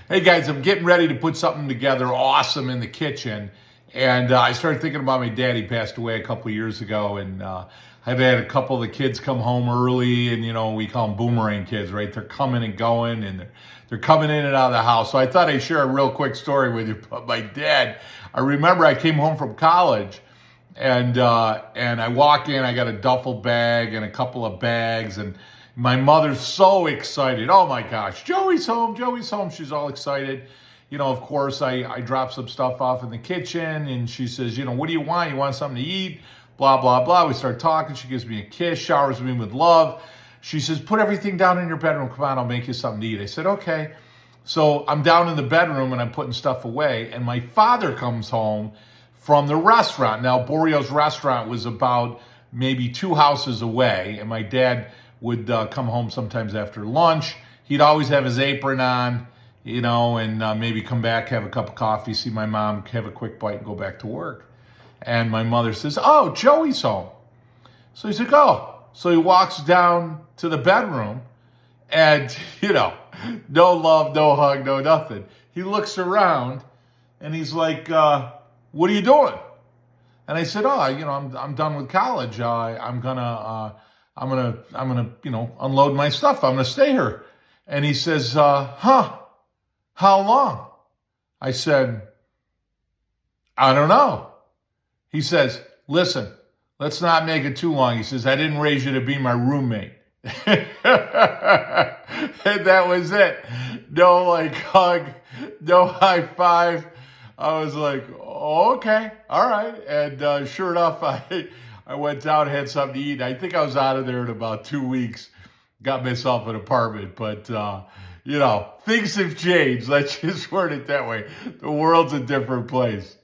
Hey guys, I'm getting ready to put something together awesome in the kitchen. And I started thinking about my dad. He passed away a couple of years ago. And I've had a couple of the kids come home early. And, we call them boomerang kids, right? They're coming and going and they're coming in and out of the house. So I thought I'd share a real quick story with you. But my dad, I remember I came home from college. And I walk in, I got a duffel bag and a couple of bags, and my mother's so excited. Oh my gosh, Joey's home, Joey's home. She's all excited. Of course, I drop some stuff off in the kitchen, and she says, what do you want? You want something to eat? Blah, blah, blah. We start talking. She gives me a kiss, showers me with love. She says, put everything down in your bedroom. Come on, I'll make you something to eat. I said, okay. So I'm down in the bedroom, and I'm putting stuff away, and my father comes home from the restaurant. Now, Borio's restaurant was about maybe 2 houses away, and my dad would come home sometimes after lunch. He'd always have his apron on, and maybe come back, have a cup of coffee, see my mom, have a quick bite, and go back to work. And my mother says, oh, Joey's home. So he's like, oh. So he walks down to the bedroom, and, no love, no hug, no nothing. He looks around, and he's like, what are you doing? And I said, oh, I'm done with college. I'm gonna, unload my stuff. I'm gonna stay here. And he says, how long? I said, I don't know. He says, listen, let's not make it too long. He says, I didn't raise you to be my roommate. And that was it. No hug, no high five. I was like, oh, okay, all right. And sure enough, I went down, had something to eat. I think I was out of there in about 2 weeks. Got myself an apartment. But, things have changed. Let's just word it that way. The world's a different place.